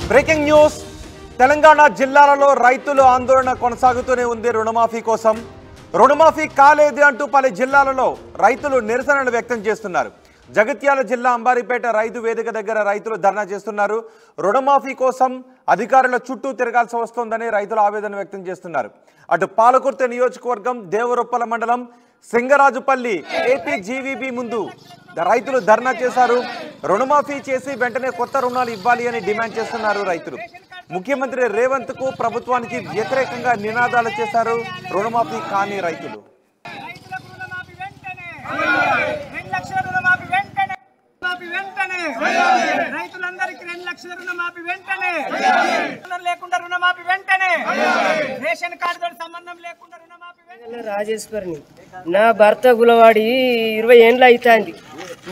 Breaking news Telangana జిల్లాలలో రైతులు ఆందోళన కొనసాగుతూనే ఉంది. రుణమాఫీ కోసం రుణమాఫీ కాలేదు అంటూ పలు జిల్లాలలో రైతులు నిరసనలు వ్యక్తం చేస్తున్నారు. జగిత్యాల జిల్లా అంబారిపేట రైతు వేదిక దగ్గర రైతులు ధర్నా చేస్తున్నారు. రుణమాఫీ కోసం అధికారుల చుట్టూ తిరగాల్సి వస్తోందని రైతులు ఆవేదన వ్యక్తం చేస్తున్నారు. అటు పాలకుర్తి నియోజకవర్గం దేవరొప్పల మండలం సింగరాజుపల్లి ఏపీజీవీబీ ముందు రైతులు ధర్నా చేశారు. రుణమాఫీ చేసి వెంటనే కొత్త రుణాలు ఇవ్వాలి అని డిమాండ్ చేస్తున్నారు రైతులు. ముఖ్యమంత్రి రేవంత్ కు ప్రభుత్వానికి వ్యతిరేకంగా నినాదాలు చేశారు రుణమాఫీ కాని రైతులు. రైతులందరికీ 2 లక్షల రుణమాఫీ వెంటనే, లేకుండా రుణమాఫీ వెంటనే, రేషన్ కార్డుతో సంబంధం లేకుండా రుణమాఫీ వెంటనే. రాజేశ్వరిని నా భర్త గులవాడి 20 ఏండ్లు అవుతుంది.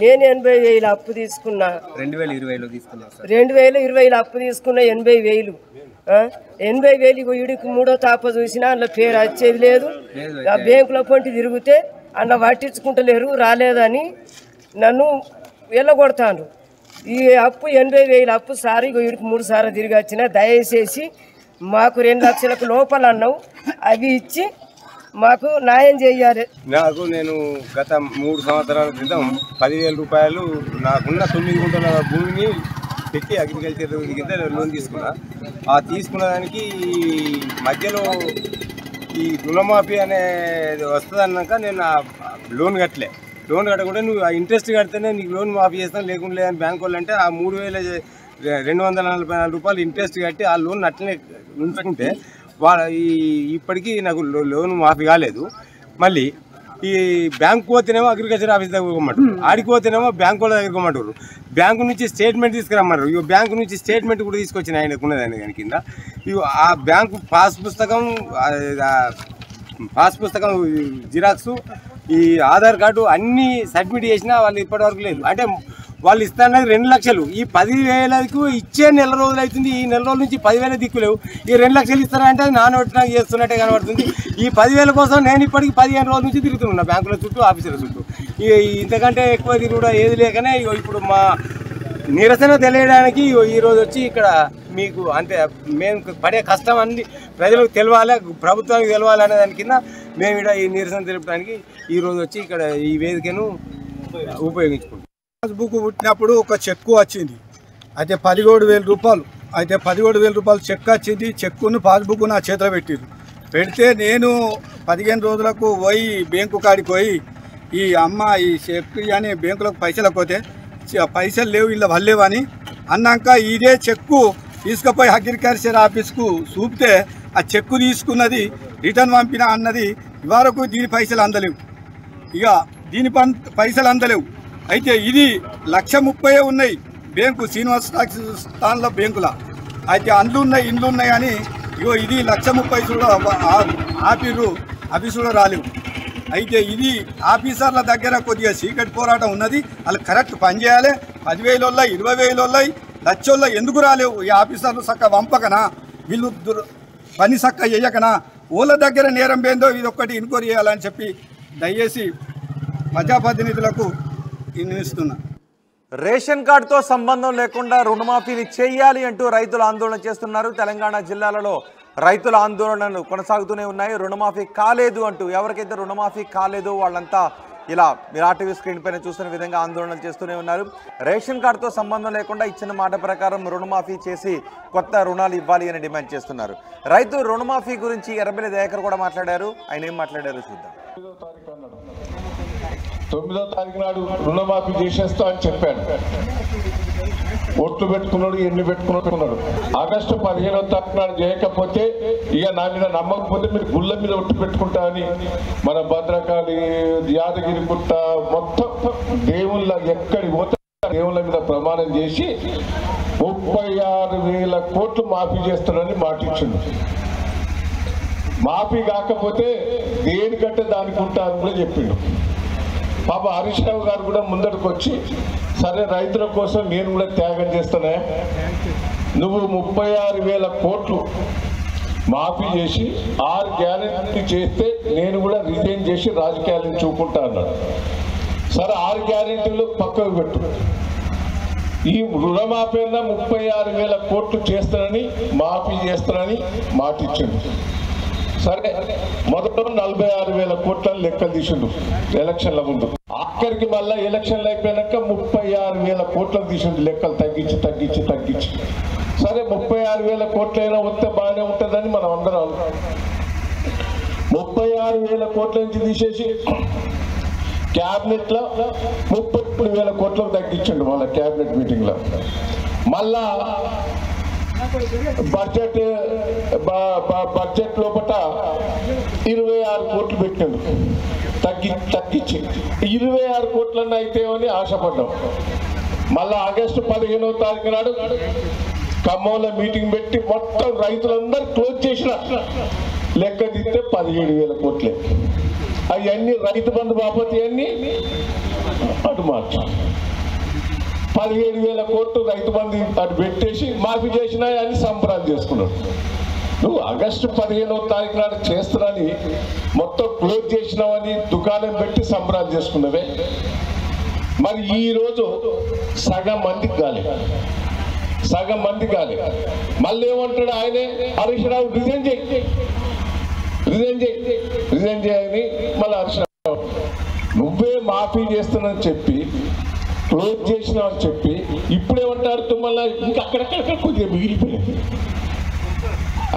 నేను 80,000 అప్పు తీసుకున్నా. 2020లో తీసుకున్నా. 2020లో అప్పు తీసుకున్నా 80,000. 80,000 వీడికి 3వ తాప చూసినా అందులో పేరు వచ్చేది లేదు. ఆ బ్యాంకులో పొంటి తిరిగితే అందులో పట్టించుకుంటలేరు, రాలేదని నన్ను వెళ్ళగొడతాను. ఈ అప్పు 80,000 అప్పు సారి వీడికి 3 సార్లు తిరిగి వచ్చిన. దయచేసి మాకు 2 లక్షలకు లోపల అన్నావు, అవి ఇచ్చి మాకు న్యాయం చేయాలి. నేను గత 3 సంవత్సరాల క్రితం 10,000 రూపాయలు నాకున్న 9 గుంటల భూమిని పెట్టి అగ్రికల్చర్ కింద లోన్ తీసుకున్నా. ఆ తీసుకున్న దానికి మధ్యలో ఈ రుణమాఫీ అనేది వస్తుంది అన్నాక నేను లోన్ కట్టలే. లోన్ కట్టకుండా నువ్వు ఆ ఇంట్రెస్ట్ కడితేనే నీకు లోన్ మాఫీ చేస్తాను, లేకుండా లేదని బ్యాంక్ వాళ్ళు అంటే ఆ 3,244 రూపాయలు ఇంట్రెస్ట్ కట్టి ఆ లోన్ అట్లనే ఉంచుకుంటే ఇప్పటికీ నాకు లోన్ మాఫీ కాలేదు. మళ్ళీ ఈ బ్యాంకు పోతేనేమో అగ్రికల్చర్ ఆఫీస్ దగ్గర పోమంటారు, ఆడికి పోతేనేమో బ్యాంకు వాళ్ళ దగ్గర పోమంటారు. బ్యాంకు నుంచి స్టేట్మెంట్ తీసుకురమ్మంటారు. ఇక బ్యాంకు నుంచి స్టేట్మెంట్ కూడా తీసుకొచ్చిన ఆయనకు ఉన్నదాన్ని దాని కింద ఇక ఆ బ్యాంకు పాస్ పుస్తకం జిరాక్సు, ఈ ఆధార్ కార్డు అన్నీ సబ్మిట్ చేసినా వాళ్ళు ఇప్పటివరకు లేదు. అంటే వాళ్ళు ఇస్తానది 2 లక్షలు. ఈ 10,000కు ఇచ్చే నెల రోజులు అవుతుంది. ఈ నెల రోజుల నుంచి 10,000 దిక్కులేవు. ఈ 2 లక్షలు ఇస్తారంటే నానబెట్టినా చేస్తున్నట్టే కనబడుతుంది. ఈ 10,000 కోసం నేను ఇప్పటికి 15 రోజుల నుంచి తిరుగుతున్నా బ్యాంకుల చుట్టూ, ఆఫీసుల చుట్టూ. ఇంతకంటే ఎక్కువ తిరుగుడు ఏది లేకనే ఇప్పుడు మా నిరసన తెలియడానికి ఈరోజు వచ్చి ఇక్కడ మీకు అంటే మేము పడే కష్టం అన్ని ప్రజలకు తెలవాలి, ప్రభుత్వానికి తెలవాలి అనే దాని కింద మేము ఇక్కడ ఈ నిరసన తెలుపడానికి ఈరోజు వచ్చి ఇక్కడ ఈ వేదికను ఉపయోగించుకుంటాం. పాస్బుక్ పుట్టినప్పుడు ఒక చెక్కు వచ్చింది, అయితే 17,000 రూపాయలు. అయితే 17,000 రూపాయలు చెక్ వచ్చింది. చెక్కును పాస్బుక్ నా చేతిలో పెడితే నేను 15 రోజులకు పోయి బ్యాంకు కాడికి పోయి ఈ చెక్ అని బ్యాంకులకు పైసలు పోతే పైసలు లేవు, ఇలా వల్లేవని అన్నాక ఇదే చెక్కు తీసుకుపోయి అగ్రికల్చర్ ఆఫీస్కు చూపితే ఆ చెక్కు తీసుకున్నది రిటర్న్ పంపిన అన్నది ఇవరకు దీని పైసలు అందలేవు. ఇక దీని పైసలు అందలేవు. అయితే ఇది 1,30,000 ఉన్నాయి బ్యాంకు శ్రీనివాస స్థానంలో బ్యాంకుల. అయితే ఇండ్లు ఉన్నాయి అని ఇగో ఇది 1,30,000 కూడా ఆపిర్రు, అవి కూడా రాలేవు. అయితే ఇది ఆఫీసర్ల దగ్గర కొద్దిగా చీకటి పోరాటం ఉన్నది. వాళ్ళు కరెక్ట్ పనిచేయాలి. 10,000 20,000 లక్షల్లో ఎందుకు రాలేవు? ఈ ఆఫీసర్లు చక్క వంపకనా, వీళ్ళు పని చక్క చేయకనా, వాళ్ళ దగ్గర నేరం పోయిందో ఇది ఒక్కటి ఎంక్వైరీ చేయాలని చెప్పి దయచేసి ప్రజాప్రతినిధులకు వినిపిస్తున్నా. రేషన్ కార్డుతో సంబంధం లేకుండా రుణమాఫీని చేయాలి అంటూ రైతులు ఆందోళన చేస్తున్నారు. తెలంగాణ జిల్లాలలో రైతుల ఆందోళనలు కొనసాగుతూనే ఉన్నాయి. రుణమాఫీ కాలేదు అంటూ ఎవరికైతే రుణమాఫీ కాలేదో వాళ్ళంతా ఇలా మీరు ఆర్టీవీ స్క్రీన్ పైన చూస్తున్న విధంగా ఆందోళనలు చేస్తూనే ఉన్నారు. రేషన్ కార్డుతో సంబంధం లేకుండా ఇచ్చిన మాట ప్రకారం రుణమాఫీ చేసి కొత్త రుణాలు ఇవ్వాలి అని డిమాండ్ చేస్తున్నారు. రైతు రుణమాఫీ గురించి ఎర్రబెల్లి దయాకర్ కూడా మాట్లాడారు. ఆయన ఏం మాట్లాడారో చూద్దాం. 9వ తారీఖు నాడు రుణమాఫీ చేసేస్తా అని చెప్పాడు. ఓట్లు పెట్టుకున్నాడు, ఎన్ని పెట్టుకున్నాడు. ఆగస్టు 15వ తారీఖు నాడు చేయకపోతే ఇక నా మీద నమ్మకపోతే మీరు గుళ్ళ మీద ఒట్టు పెట్టుకుంటా అని మన భద్రకాళి, యాదగిరి గుట్ట మొత్తం దేవుళ్ళ ఎక్కడి పోతే దేవుళ్ళ మీద ప్రమాణం చేసి 36,000 కోట్లు మాఫీ చేస్తానని మాటిచ్చిండు. మాఫీ కాకపోతే దేనికంటే దానికి ఉంటారని కూడా చెప్పిండు. పాప హరీష్ రావు గారు కూడా ముందరికి వచ్చి సరే రైతుల కోసం నేను కూడా త్యాగం చేస్తానే, నువ్వు 36,000 కోట్లు మాఫీ చేసి 6 గ్యారెంటీ చేస్తే నేను కూడా రిజైన్ చేసి రాజకీయాలను చూపుకుంటా అన్నాడు. సరే 6 గ్యారెంటీలు పక్కకు పెట్టు, ఈ రుణమాఫీ 36,000 కోట్లు చేస్తానని మాఫీ చేస్తానని మాట ఇచ్చిండు. సరే, మొదట 46,000 కోట్లను లెక్కలు తీసిండు ఎలక్షన్ల ముందు. ఆఖరికి మళ్ళా ఎలక్షన్లు అయిపోయాక 36,000 కోట్లను తీసిండు లెక్కలు తగ్గించి. సరే, 36,000 కోట్లైనా వస్తే బాగానే ఉంటుందని మనం అందరం 36,000 కోట్ల నుంచి తీసేసి క్యాబినెట్ లో 33,000 కోట్లకు తగ్గించండు. మళ్ళీ క్యాబినెట్ మీటింగ్ లో మళ్ళా బడ్జెట్ లోపల 26 కోట్లు పెట్టిండు తగ్గించి. 26 కోట్లన్నా అయితే అని ఆశపడ్డాం. మళ్ళా ఆగస్టు 15వ తారీఖు నాడు ఖమ్మంలో మీటింగ్ పెట్టి మొత్తం రైతులందరూ క్లోజ్ చేసిన లెక్క తీస్తే 17,000 కోట్లే. అవన్నీ రైతు బంధు బాపతి అన్ని అటు మార్చు 17,000 కోట్లు రైతు బంధు అటు పెట్టేసి మాఫీ చేసినా అని సంబరాలు చేసుకున్నాడు. నువ్వు ఆగస్టు 15వ తారీఖు నాడు చేస్తున్నాని మొత్తం క్లోజ్ చేసినావని దుకాణం పెట్టి సంబరాలు చేసుకున్నవే. మరి ఈరోజు సగం మందికి కాలే. మళ్ళీ ఏమంటాడు ఆయనే, హరీష్ రావు రిజైన్ చేయని మళ్ళీ హరీష్ రావు నువ్వే మాఫీ చేస్తానని చెప్పి క్లోజ్ చేసినావు అని చెప్పి ఇప్పుడేమంటారు మళ్ళీ ఇంకా అక్కడక్కడ కొద్దిగా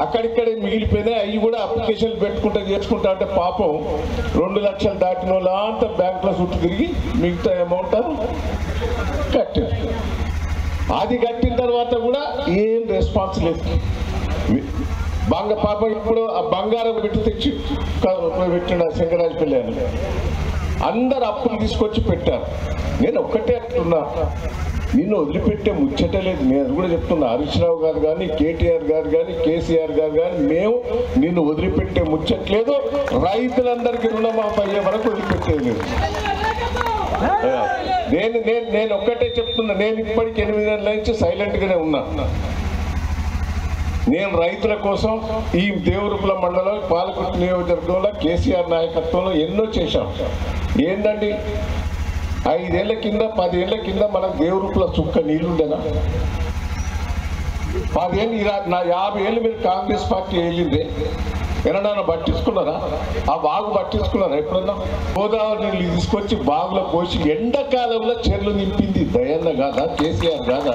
అక్కడిక్కడే మిగిలిపోయినాయి. అవి కూడా అప్లికేషన్లు చేసుకుంటా అంటే పాపం 2 లక్షలు దాటిన వాళ్ళ అంతా బ్యాంకులో చుట్టూ తిరిగి మిగతా అమౌంట్ కట్టారు. అది కట్టిన తర్వాత కూడా ఏం రెస్పాన్స్ లేదు. పాప ఇప్పుడు ఆ బంగారం పెట్టి తెచ్చి పెట్టిన శంకరాజపల్లి అని అందరు అప్పులు తీసుకొచ్చి పెట్టారు. నేను ఒక్కటే అంటున్నా, నిన్ను వదిలిపెట్టే ముచ్చటే లేదు. నేను కూడా చెప్తున్నా, హరీష్ రావు గారు కానీ, కేటీఆర్ గారు కానీ, కేసీఆర్ గారు కానీ, మేము నిన్ను వదిలిపెట్టే ముచ్చట్లేదు. రైతులందరికీ రుణమాఫీ అయ్యే వరకు వదిలిపెట్టేది లేదు. నేను ఒక్కటే చెప్తున్నా, నేను ఇప్పటికి 8 నెలల నుంచి సైలెంట్గానే ఉన్నా. నేను రైతుల కోసం ఈ దేవరూపుల మండలం పాలకుర్తి నియోజకవర్గంలో కేసీఆర్ నాయకత్వంలో ఎన్నో చేశాం. ఏంటండి, 5 ఏళ్ల కింద 10 ఏళ్ల కింద మనకు దేవరూపుల చుక్క నీళ్లుండేనా? 10 ఏళ్ళు 50 ఏళ్ళు మీరు కాంగ్రెస్ పార్టీ వెళ్ళిందే, ఎన్నడన్నా పట్టించుకున్నారా? ఆ బాగు పట్టించుకున్నారా ఎప్పుడన్నా? గోదావరి నీళ్ళు తీసుకొచ్చి బాగులో పోసి ఎండాకాలంలో చెర్లు నింపింది దయన్న కాదా, కేసీఆర్ కాదా?